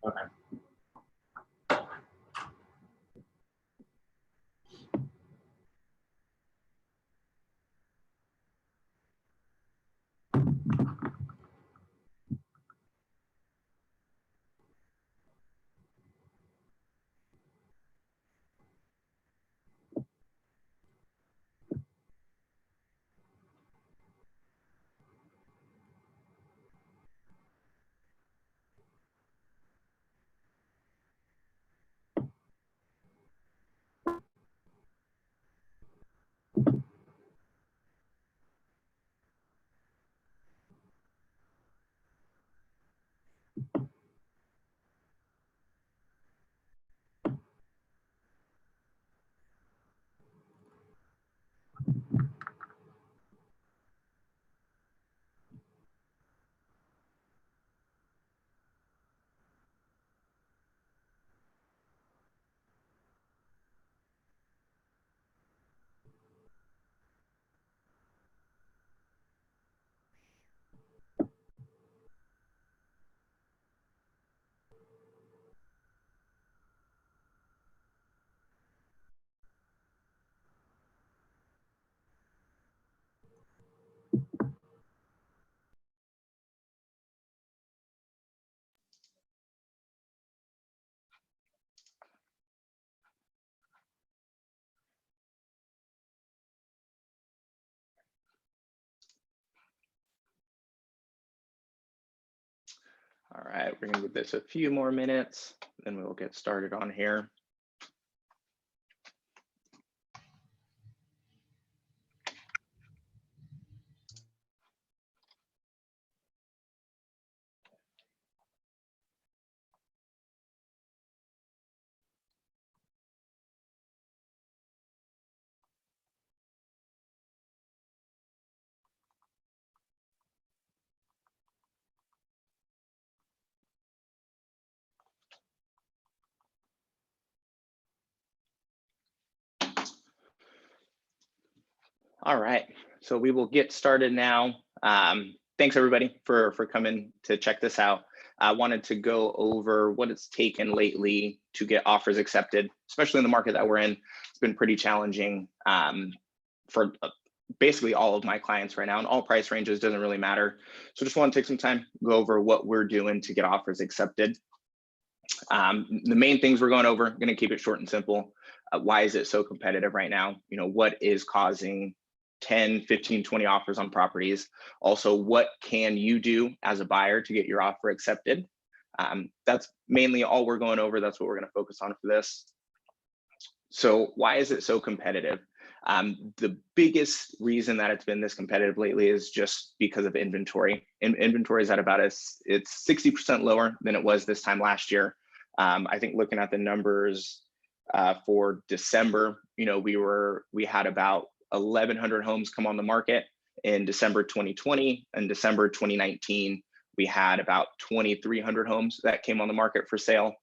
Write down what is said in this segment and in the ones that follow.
Okay. All right, we're gonna give this a few more minutes, then we will get started on here. All right, so we will get started now. Thanks everybody for coming to check this out. I wanted to go over what it's taken lately to get offers accepted, especially in the market that we're in. It's been pretty challenging for basically all of my clients right now, and all price ranges, doesn't really matter. So just want to take some time, go over what we're doing to get offers accepted. The main things we're going over, going to keep it short and simple. Why is it so competitive right now? You know, what is causing 10, 15, 20 offers on properties? Also, what can you do as a buyer to get your offer accepted? That's mainly all we're going over. That's what we're going to focus on for this. So why is it so competitive? The biggest reason that it's been this competitive lately is just because of inventory. Inventory is at about it's 60% lower than it was this time last year. I think looking at the numbers for December, you know, we had about 1,100 homes come on the market in December 2020, and December 2019 we had about 2,300 homes that came on the market for sale.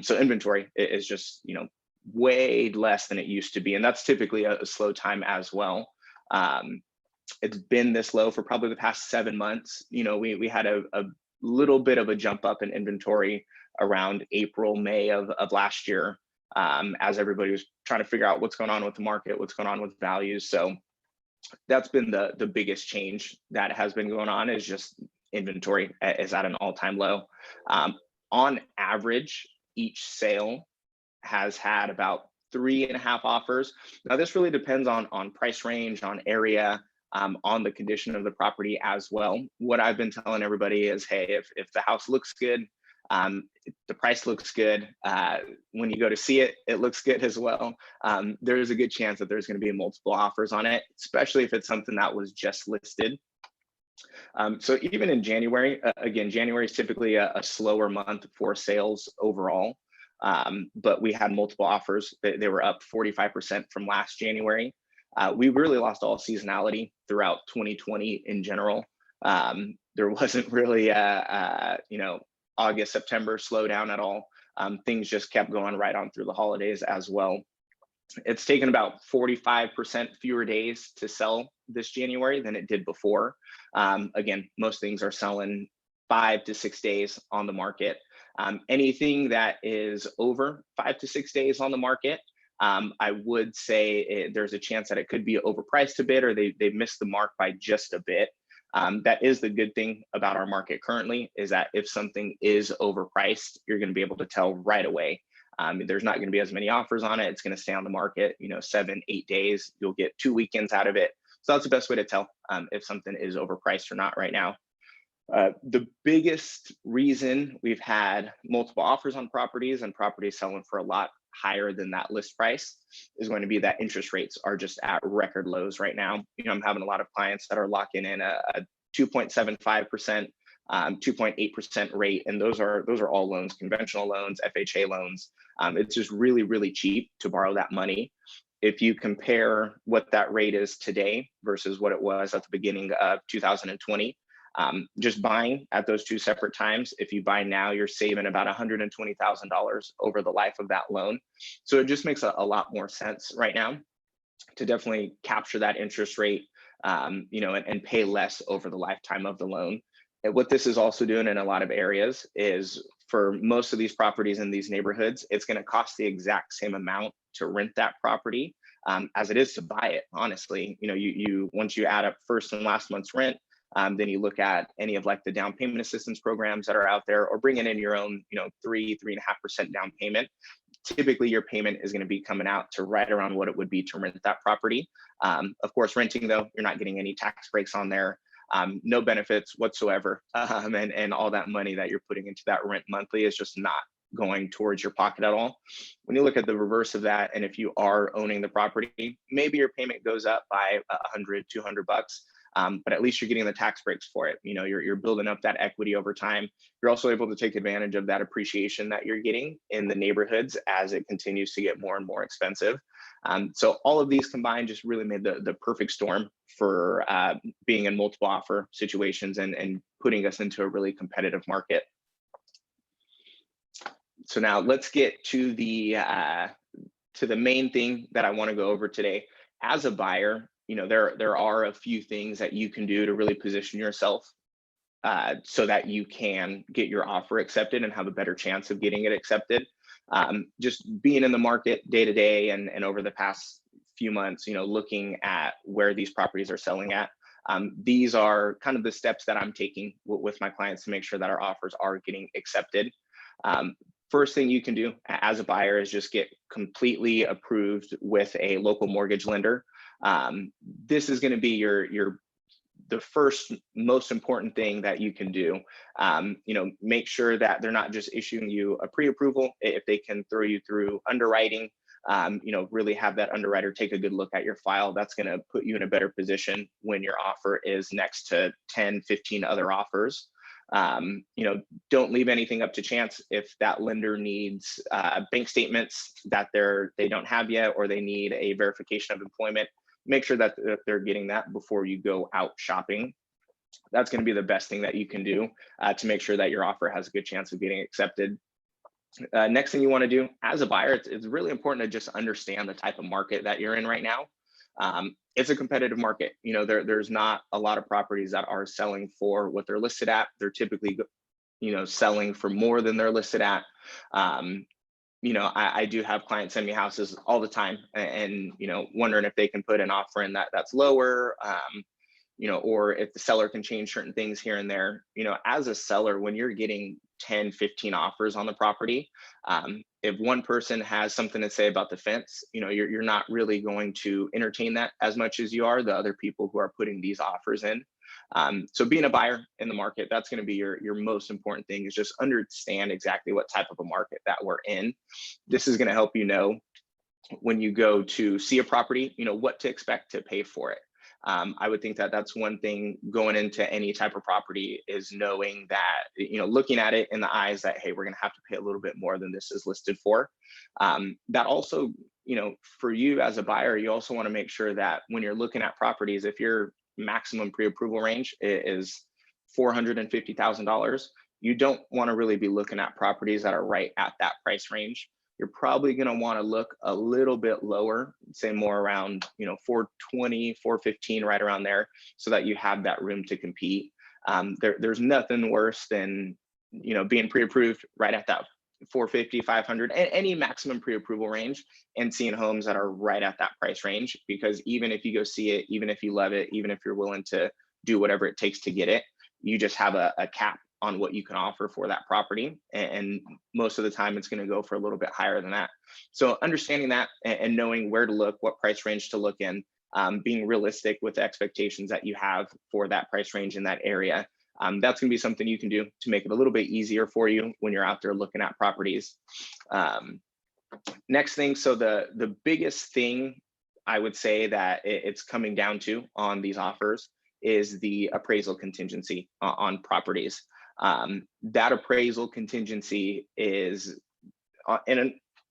So inventory is just, you know, way less than it used to be, and that's typically a slow time as well. It's been this low for probably the past 7 months. You know, we had a little bit of a jump up in inventory around April, May of last year, as everybody was trying to figure out what's going on with the market, what's going on with values. So that's been the biggest change that has been going on, is just inventory is at an all-time low. On average, each sale has had about 3.5 offers. Now this really depends on price range, on area, on the condition of the property as well. What I've been telling everybody is, hey, if the house looks good, the price looks good, when you go to see it, it looks good as well. There's a good chance that there's going to be multiple offers on it, especially if it's something that was just listed. So even in January, again, January is typically a slower month for sales overall. But we had multiple offers. They were up 45% from last January. We really lost all seasonality throughout 2020 in general. There wasn't really you know, August, September slowdown at all. Things just kept going right on through the holidays as well. It's taken about 45% fewer days to sell this January than it did before. Again, most things are selling 5 to 6 days on the market. Anything that is over 5 to 6 days on the market, I would say there's a chance that it could be overpriced a bit, or they missed the mark by just a bit. That is the good thing about our market currently, is that if something is overpriced, you're going to be able to tell right away. There's not going to be as many offers on it. It's going to stay on the market, 7, 8 days. You'll get 2 weekends out of it. So that's the best way to tell if something is overpriced or not right now. The biggest reason we've had multiple offers on properties and properties selling for a lot higher than that list price is going to be that interest rates are just at record lows right now. I'm having a lot of clients that are locking in a 2.75%, 2.8% rate, and those are all loans, conventional loans, FHA loans. It's just really, really cheap to borrow that money. If you compare what that rate is today versus what it was at the beginning of 2020, just buying at those two separate times, if you buy now, you're saving about $120,000 over the life of that loan. So it just makes a lot more sense right now to definitely capture that interest rate, and pay less over the lifetime of the loan. And what this is also doing in a lot of areas is, for most of these properties in these neighborhoods, it's going to cost the exact same amount to rent that property as it is to buy it. Honestly, you once you add up first and last month's rent, then you look at any of like the down payment assistance programs that are out there, or bringing in your own, 3.5% down payment. Typically, your payment is going to be coming out to right around what it would be to rent that property. Of course, renting though, you're not getting any tax breaks on there, no benefits whatsoever, and all that money that you're putting into that rent monthly is just not going towards your pocket at all. When you look at the reverse of that, and if you are owning the property, maybe your payment goes up by $100, $200. But at least you're getting the tax breaks for it. You're building up that equity over time. You're also able to take advantage of that appreciation that you're getting in the neighborhoods as it continues to get more and more expensive. So all of these combined just really made the perfect storm for being in multiple offer situations and putting us into a really competitive market. So now let's get to the main thing that I want to go over today. As a buyer, there are a few things that you can do to really position yourself so that you can get your offer accepted and have a better chance of getting it accepted. Just being in the market day to day and over the past few months, looking at where these properties are selling at. These are kind of the steps that I'm taking with my clients to make sure that our offers are getting accepted. First thing you can do as a buyer is just get completely approved with a local mortgage lender. This is going to be the first most important thing that you can do. Make sure that they're not just issuing you a pre-approval. If they can throw you through underwriting, really have that underwriter take a good look at your file. That's going to put you in a better position when your offer is next to 10, 15 other offers. Don't leave anything up to chance. If that lender needs bank statements that they don't have yet, or they need a verification of employment, make sure that they're getting that before you go out shopping. That's going to be the best thing that you can do to make sure that your offer has a good chance of getting accepted. Next thing you want to do as a buyer, it's really important to just understand the type of market that you're in right now. It's a competitive market. There's not a lot of properties that are selling for what they're listed at. They're typically, selling for more than they're listed at. I do have clients send me houses all the time and wondering if they can put an offer in that's lower, or if the seller can change certain things here and there. As a seller, when you're getting 10, 15 offers on the property, if one person has something to say about the fence, you're not really going to entertain that as much as you are the other people who are putting these offers in. So being a buyer in the market, that's going to be your most important thing, is just understand exactly what type of a market that we're in. This is going to help when you go to see a property, what to expect to pay for it. I would think that that's one thing going into any type of property, is knowing that, looking at it in the eyes that, hey, we're going to have to pay a little bit more than this is listed for. That also, for you as a buyer, you also want to make sure that when you're looking at properties, if your maximum pre-approval range is $450,000, you don't want to really be looking at properties that are right at that price range. You're probably going to want to look a little bit lower, say more around, 420, 415, right around there, so that you have that room to compete. There's nothing worse than being pre-approved right at that 450, 500, any maximum pre-approval range, and seeing homes that are right at that price range. Because even if you go see it, even if you love it, even if you're willing to do whatever it takes to get it, you just have a cap on what you can offer for that property. And most of the time it's going to go for a little bit higher than that. So understanding that and knowing where to look, what price range to look in, being realistic with the expectations that you have for that price range in that area. That's going to be something you can do to make it a little bit easier for you when you're out there looking at properties. Next thing, so the biggest thing I would say that it's coming down to on these offers is the appraisal contingency on properties. That appraisal contingency is,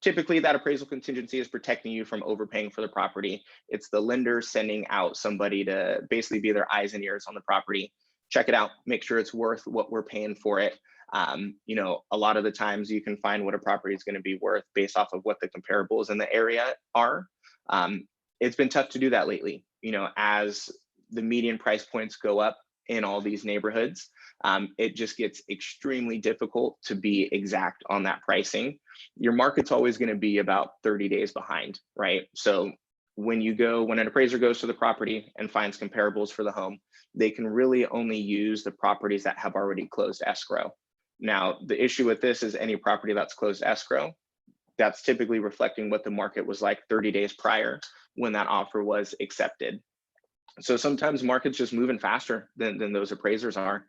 typically that appraisal contingency is protecting you from overpaying for the property. It's the lender sending out somebody to basically be their eyes and ears on the property, check it out, make sure it's worth what we're paying for it. A lot of the times you can find what a property is going to be worth based off of what the comparables in the area are. It's been tough to do that lately, as the median price points go up in all these neighborhoods. It just gets extremely difficult to be exact on that pricing. Your market's always going to be about 30 days behind, right? So when an appraiser goes to the property and finds comparables for the home, they can really only use the properties that have already closed escrow. Now, the issue with this is any property that's closed escrow, that's typically reflecting what the market was like 30 days prior when that offer was accepted. So sometimes market's just moving faster than those appraisers are.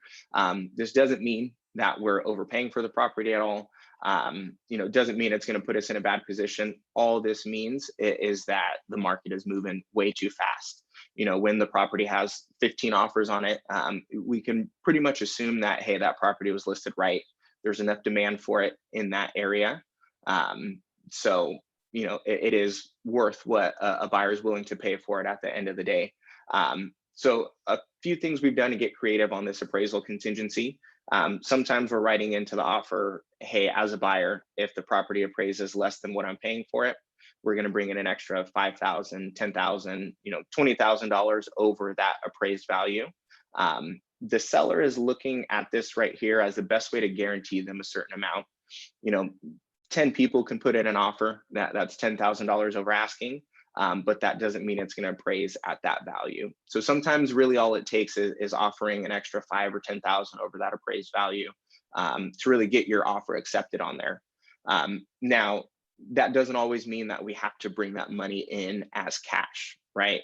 This doesn't mean that we're overpaying for the property at all. Doesn't mean it's going to put us in a bad position. All this means is that the market is moving way too fast. When the property has 15 offers on it, we can pretty much assume that, hey, that property was listed right. There's enough demand for it in that area. So it is worth what a buyer is willing to pay for it at the end of the day. So a few things we've done to get creative on this appraisal contingency. Sometimes we're writing into the offer, hey, as a buyer, if the property appraises less than what I'm paying for it, we're going to bring in an extra $5,000, $10,000, $20,000 over that appraised value. The seller is looking at this right here as the best way to guarantee them a certain amount. 10 people can put in an offer that's $10,000 over asking. But that doesn't mean it's going to appraise at that value. So sometimes really all it takes is offering an extra 5 or 10,000 over that appraised value to really get your offer accepted on there. Now, that doesn't always mean that we have to bring that money in as cash, right?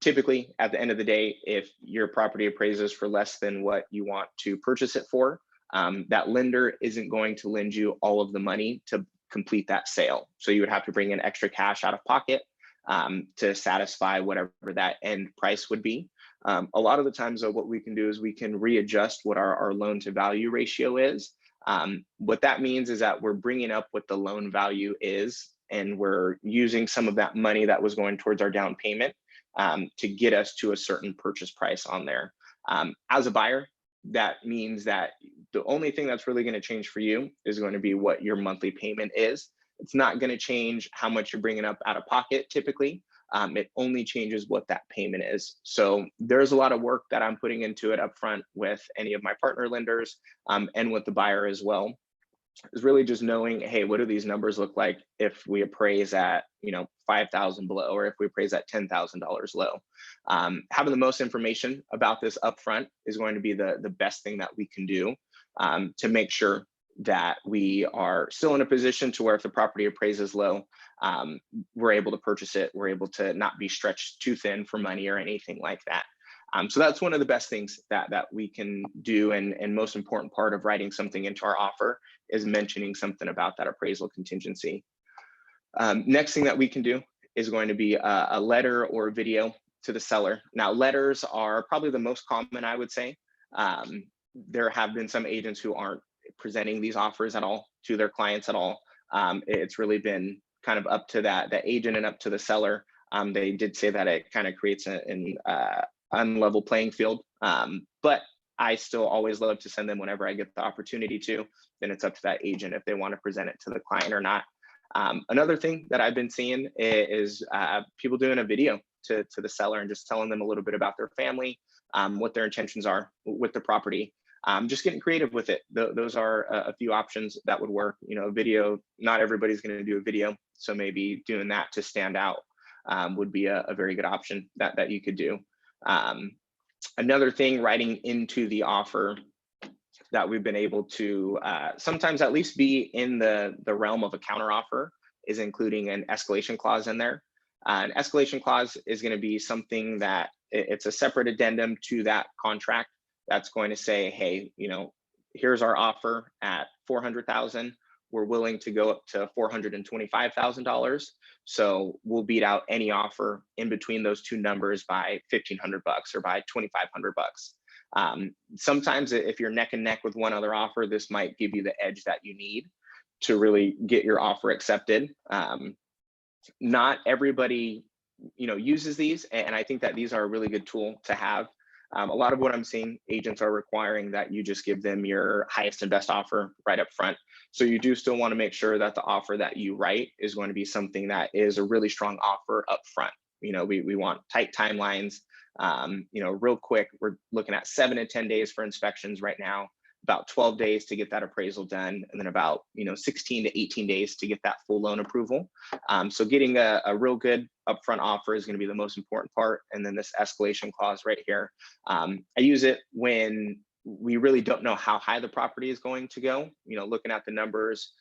Typically, at the end of the day, if your property appraises for less than what you want to purchase it for, that lender isn't going to lend you all of the money to complete that sale. So you would have to bring in extra cash out of pocket to satisfy whatever that end price would be. A lot of the times, though, what we can do is we can readjust what our loan to value ratio is. What that means is that we're bringing up what the loan value is, and we're using some of that money that was going towards our down payment to get us to a certain purchase price on there. As a buyer, that means that the only thing that's really going to change for you is going to be what your monthly payment is. It's not going to change how much you're bringing up out of pocket typically. It only changes what that payment is. So there's a lot of work that I'm putting into it up front with any of my partner lenders and with the buyer as well. Is really just knowing, hey, what do these numbers look like if we appraise at 5,000 below, or if we appraise at $10,000 low. Having the most information about this upfront is going to be the best thing that we can do to make sure that we are still in a position to where if the property appraises low, we're able to purchase it. We're able to not be stretched too thin for money or anything like that. So that's one of the best things that we can do, and most important part of writing something into our offer is mentioning something about that appraisal contingency. Next thing that we can do is going to be a letter or a video to the seller. Now, letters are probably the most common, I would say. There have been some agents who aren't presenting these offers at all to their clients at all. It's really been kind of up to the agent and up to the seller. They did say that it kind of creates an unlevel playing field, but I still always love to send them whenever I get the opportunity to. Then it's up to that agent if they want to present it to the client or not. Another thing that I've been seeing is people doing a video to the seller and just telling them a little bit about their family, what their intentions are with the property. just getting creative with it. Those are a few options that would work. Video, not everybody's going to do a video, so maybe doing that to stand out would be a very good option that you could do. Another thing, writing into the offer that we've been able to sometimes at least be in the realm of a counteroffer, is including an escalation clause in there. An escalation clause is going to be something that it's a separate addendum to that contract that's going to say, hey, here's our offer at $400,000. We're willing to go up to $425,000. So we'll beat out any offer in between those two numbers by $1,500 or by $2,500. Sometimes if you're neck and neck with one other offer, this might give you the edge that you need to really get your offer accepted. Not everybody, uses these, and I think that these are a really good tool to have. A lot of what I'm seeing, agents are requiring that you just give them your highest and best offer right up front. So you do still want to make sure that the offer that you write is going to be something that is a really strong offer up front. We want tight timelines. Real quick, we're looking at 7 to 10 days for inspections right now, about 12 days to get that appraisal done, and then about 16 to 18 days to get that full loan approval. So getting a real good upfront offer is going to be the most important part. And then this escalation clause right here, I use it when we really don't know how high the property is going to go. Looking at the numbers,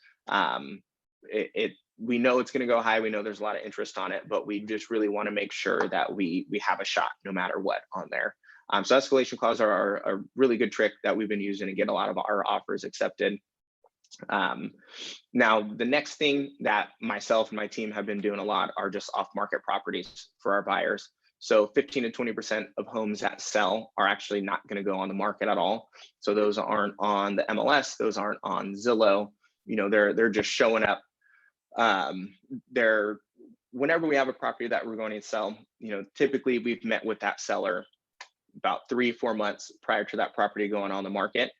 we know it's going to go high. We know there's a lot of interest on it, but we just really want to make sure that we have a shot no matter what on there. So escalation clauses are a really good trick that we've been using to get a lot of our offers accepted. Now, the next thing that myself and my team have been doing a lot are just off-market properties for our buyers. So 15 to 20% of homes that sell are actually not going to go on the market at all. So those aren't on the MLS, those aren't on Zillow. They're just showing up. Whenever we have a property that we're going to sell, typically we've met with that seller about 3-4 months prior to that property going on the market.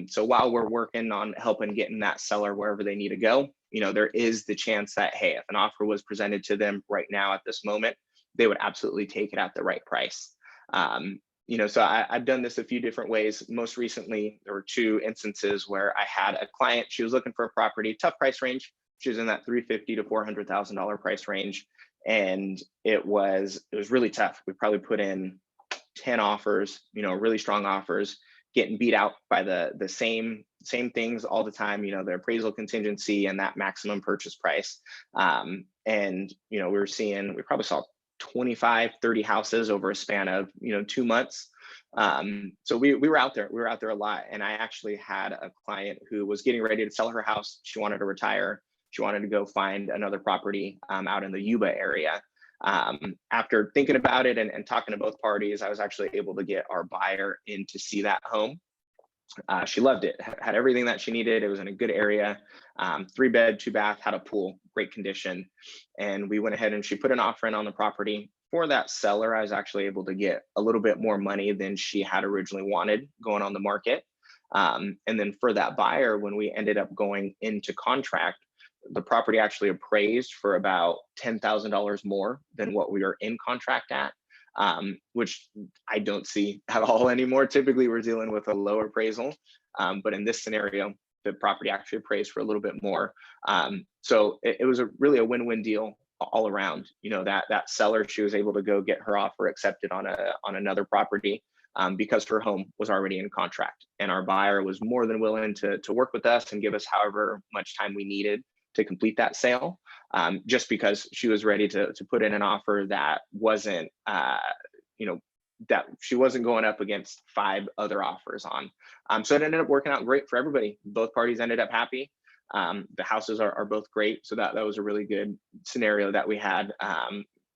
So while we're working on helping getting that seller wherever they need to go, there is the chance that, hey, if an offer was presented to them right now at this moment, they would absolutely take it at the right price. So I've done this a few different ways. Most recently, there were 2 instances where I had a client, she was looking for a property, tough price range. She was in that $350,000 to $400,000 price range. And it was really tough. We probably put in 10 offers, really strong offers, getting beat out by the same things all the time, the appraisal contingency and that maximum purchase price. And we probably saw 25, 30 houses over a span of 2 months. So we were out there a lot. And I actually had a client who was getting ready to sell her house. She wanted to retire. She wanted to go find another property out in the Yuba area. After thinking about it and talking to both parties, I was actually able to get our buyer in to see that home. She loved it, had everything that she needed. It was in a good area, 3-bed, 2-bath, had a pool, great condition. And we went ahead and she put an offer in on the property. For that seller, I was actually able to get a little bit more money than she had originally wanted going on the market. And then for that buyer, when we ended up going into contract, the property actually appraised for about $10,000 more than what we were in contract at, which I don't see at all anymore. Typically, we're dealing with a low appraisal, but in this scenario, the property actually appraised for a little bit more. So it was really a win-win deal all around. That seller, she was able to go get her offer accepted on another property because her home was already in contract, and our buyer was more than willing to work with us and give us however much time we needed to complete that sale, just because she was ready to put in an offer that wasn't, that she wasn't going up against 5 other offers on. So it ended up working out great for everybody. Both parties ended up happy. The houses are both great. So that was a really good scenario that we had,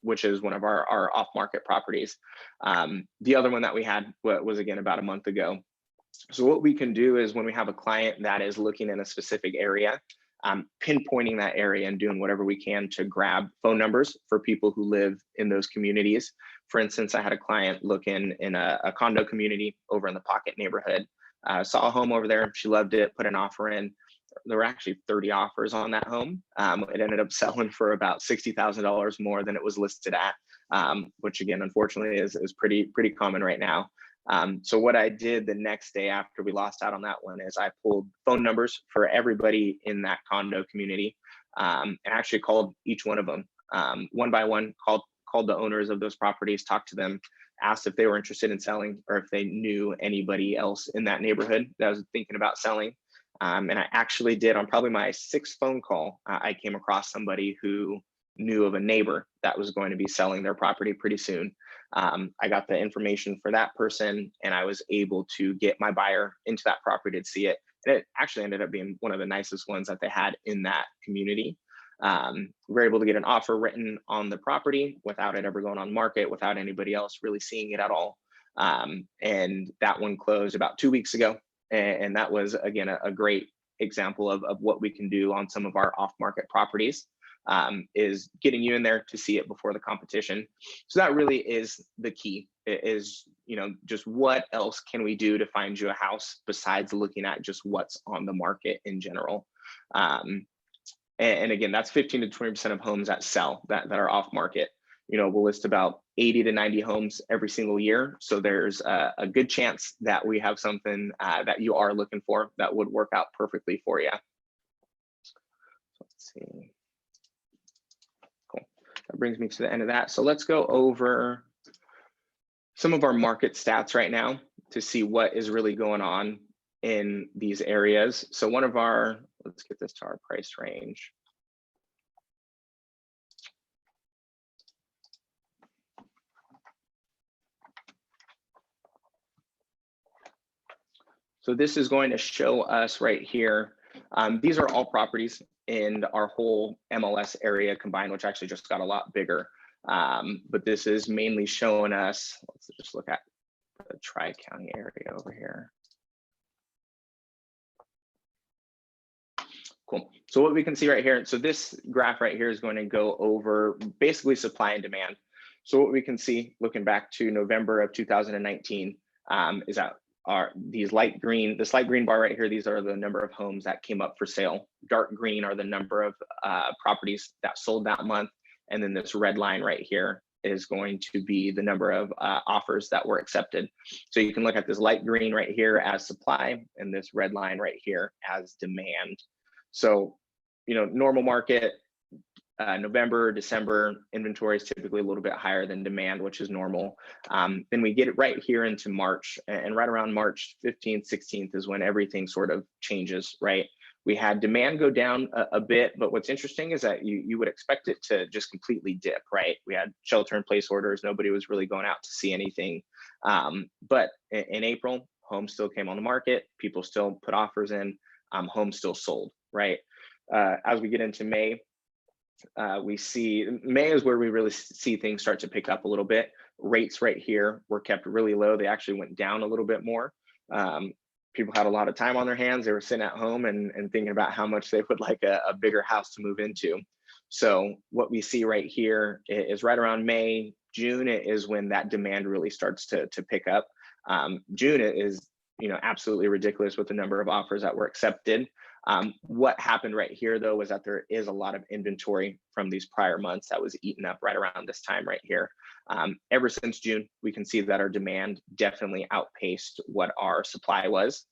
which is one of our off-market properties. The other one that we had was, again, about a month ago. So what we can do is when we have a client that is looking in a specific area, pinpointing that area and doing whatever we can to grab phone numbers for people who live in those communities. For instance, I had a client looking in a condo community over in the Pocket neighborhood, saw a home over there. She loved it, put an offer in. There were actually 30 offers on that home. It ended up selling for about $60,000 more than it was listed at, which again, unfortunately is pretty common right now. So what I did the next day after we lost out on that one is I pulled phone numbers for everybody in that condo community, and actually called each one of them one by one, called the owners of those properties, talked to them, asked if they were interested in selling or if they knew anybody else in that neighborhood that was thinking about selling. And I actually did, on probably my sixth phone call, I came across somebody who knew of a neighbor that was going to be selling their property pretty soon. I got the information for that person, and I was able to get my buyer into that property to see it. And it actually ended up being one of the nicest ones that they had in that community. We were able to get an offer written on the property without it ever going on market, without anybody else really seeing it at all. And that one closed about 2 weeks ago. And that was, again, a great example of what we can do on some of our off-market properties, is getting you in there to see it before the competition. So that really is the key, is, just what else can we do to find you a house besides looking at just what's on the market in general. And again, that's 15 to 20% of homes that sell that are off market. We'll list about 80 to 90 homes every single year. So there's a good chance that we have something that you are looking for that would work out perfectly for you. So let's see. Cool. That brings me to the end of that. So let's go over some of our market stats right now to see what is really going on in these areas. So let's get this to our price range. So this is going to show us right here. These are all properties in our whole MLS area combined, which actually just got a lot bigger. But this is mainly showing us, let's just look at the Tri-County area over here. Cool. So what we can see right here, so this graph right here is going to go over basically supply and demand. So what we can see looking back to November of 2019 is that this light green bar right here, these are the number of homes that came up for sale. Dark green are the number of properties that sold that month. And then this red line right here is going to be the number of offers that were accepted. So you can look at this light green right here as supply and this red line right here as demand. So, normal market, November, December, inventory is typically a little bit higher than demand, which is normal. Then we get it right here into March, and right around March 15th, 16th is when everything sort of changes, right? We had demand go down a bit, but what's interesting is that you would expect it to just completely dip, right? We had shelter in place orders. Nobody was really going out to see anything. But in April, homes still came on the market. People still put offers in. Homes still sold, right? As we get into May, we see May is where we really see things start to pick up a little bit. Rates right here were kept really low. They actually went down a little bit more. People had a lot of time on their hands. They were sitting at home and thinking about how much they would like a bigger house to move into. So what we see right here is right around May, June is when that demand really starts to pick up. June is absolutely ridiculous with the number of offers that were accepted. What happened right here, though, was that there is a lot of inventory from these prior months that was eaten up right around this time right here. Ever since June, we can see that our demand definitely outpaced what our supply was.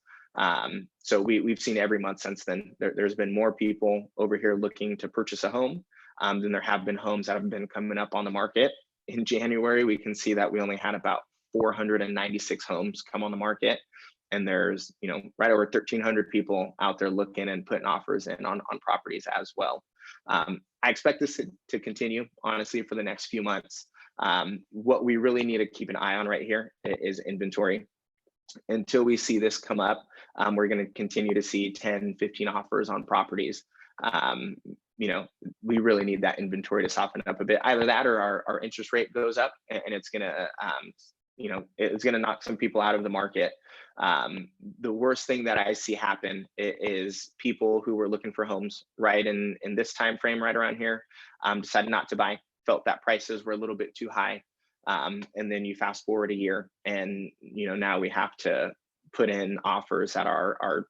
So we've seen every month since then, there's been more people over here looking to purchase a home than there have been homes that have been coming up on the market. In January, we can see that we only had about 496 homes come on the market. And there's, right over 1,300 people out there looking and putting offers in on properties as well. I expect this to continue, honestly, for the next few months. What we really need to keep an eye on right here is inventory. Until we see this come up, we're going to continue to see 10, 15 offers on properties. We really need that inventory to soften up a bit. Either that or our interest rate goes up, and it's going to, it's going to knock some people out of the market. The worst thing that I see happen is people who were looking for homes right in this time frame right around here decided not to buy, felt that prices were a little bit too high. And then you fast forward a year and now we have to put in offers that are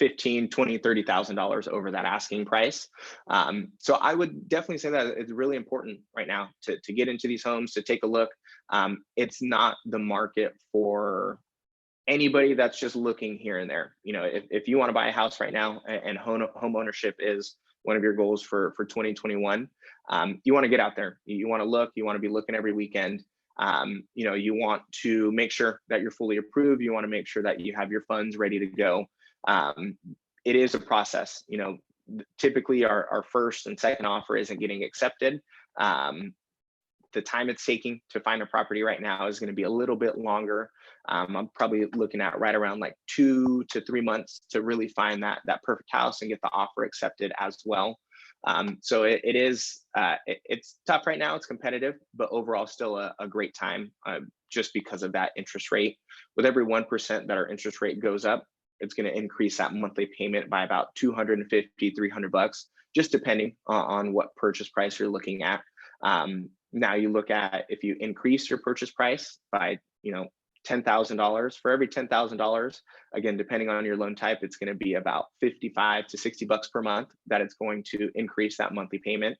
$15,000, $20,000, $30,000 over that asking price. So I would definitely say that it's really important right now to get into these homes, to take a look. It's not the market for anybody that's just looking here and there. You know, if you want to buy a house right now and home ownership is one of your goals for 2021, you want to get out there. You want to look. You want to be looking every weekend. You know, you want to make sure that you're fully approved. You want to make sure that you have your funds ready to go. It is a process. You know, typically our first and second offer isn't getting accepted. The time it's taking to find a property right now is going to be a little bit longer. I'm probably looking at right around like 2 to 3 months to really find that perfect house and get the offer accepted as well. So it's tough right now. It's competitive, but overall still a great time just because of that interest rate. With every 1% that our interest rate goes up, it's going to increase that monthly payment by about $250, $300, just depending on what purchase price you're looking at. Now you look at if you increase your purchase price by, you know, $10,000, for every $10,000, again, depending on your loan type, it's going to be about $55 to $60 per month that it's going to increase that monthly payment.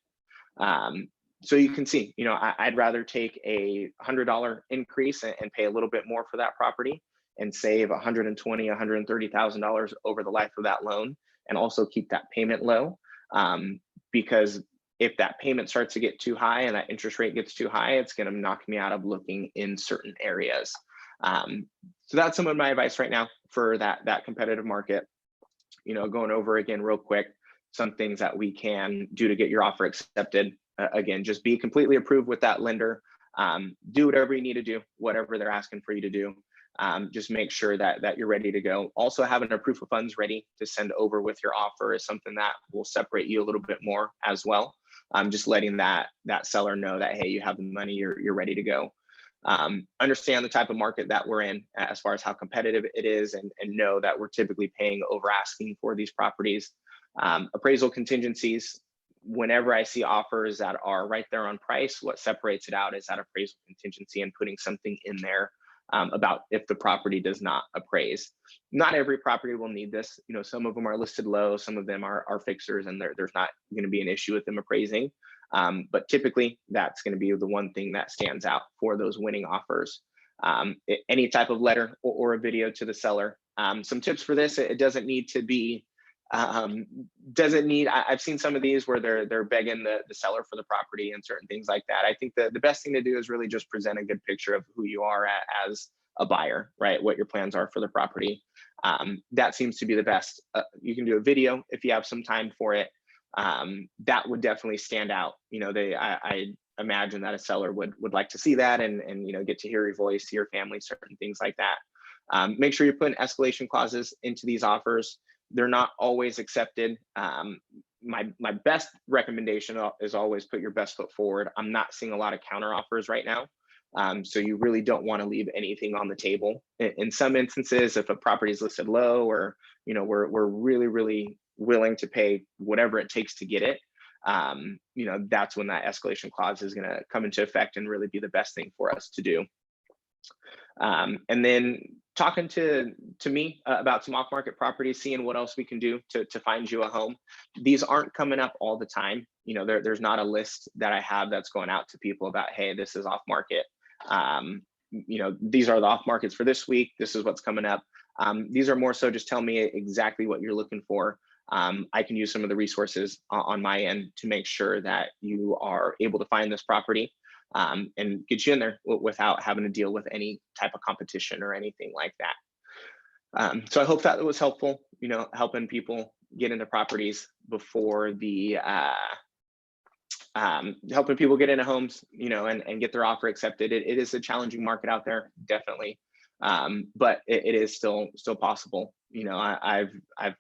So you can see, you know, I'd rather take a $100 increase and pay a little bit more for that property and save $120,000, $130,000 over the life of that loan, and also keep that payment low. Because if that payment starts to get too high and that interest rate gets too high, it's going to knock me out of looking in certain areas. So that's some of my advice right now for that competitive market. You know, going over again real quick, some things that we can do to get your offer accepted. Again, just be completely approved with that lender. Do whatever you need to do, whatever they're asking for you to do. Just make sure that you're ready to go. Also, having a proof of funds ready to send over with your offer is something that will separate you a little bit more as well. Just letting that seller know that, hey, you have the money, you're ready to go. Understand the type of market that we're in as far as how competitive it is, and know that we're typically paying over asking for these properties. Appraisal contingencies. Whenever I see offers that are right there on price, what separates it out is that appraisal contingency and putting something in there about if the property does not appraise. Not every property will need this. You know, some of them are listed low, some of them are fixers, and there's not going to be an issue with them appraising. But typically, that's going to be the one thing that stands out for those winning offers. Any type of letter or a video to the seller. Some tips for this: it doesn't need to be. I've seen some of these where they're begging the seller for the property and certain things like that. I think the best thing to do is really just present a good picture of who you are as a buyer, right? What your plans are for the property. That seems to be the best. You can do a video if you have some time for it. That would definitely stand out. You know, I imagine that a seller would like to see that and you know, get to hear your voice, see your family, certain things like that. Make sure you're putting escalation clauses into these offers. They're not always accepted. My best recommendation is always put your best foot forward. I'm not seeing a lot of counter offers right now. So you really don't want to leave anything on the table. In some instances, if a property is listed low, or, you know, we're really, really willing to pay whatever it takes to get it, you know, that's when that escalation clause is going to come into effect and really be the best thing for us to do. And then talking to me about some off-market properties, seeing what else we can do to find you a home. These aren't coming up all the time. You know, there's not a list that I have that's going out to people about, hey, this is off-market. You know, these are the off-markets for this week. This is what's coming up. These are more so just tell me exactly what you're looking for. I can use some of the resources on my end to make sure that you are able to find this property. And get you in there without having to deal with any type of competition or anything like that. So I hope that was helpful, you know, helping people get into properties before the, helping people get into homes, you know, and get their offer accepted. It is a challenging market out there, definitely. But it is still possible. You know, I've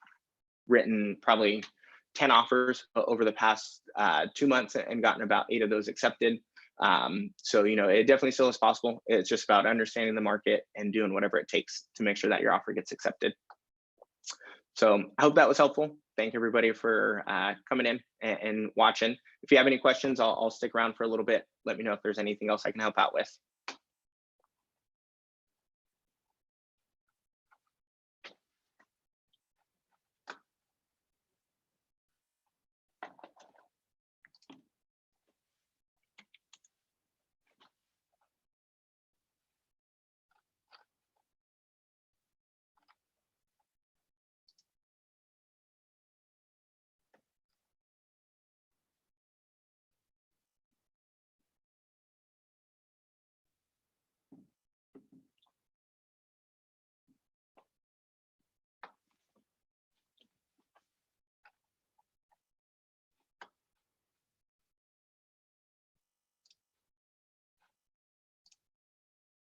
written probably 10 offers over the past 2 months and gotten about 8 of those accepted. So, you know, it definitely still is possible. It's just about understanding the market and doing whatever it takes to make sure that your offer gets accepted. So I hope that was helpful. Thank everybody for coming in and watching. If you have any questions, I'll stick around for a little bit. Let me know if there's anything else I can help out with.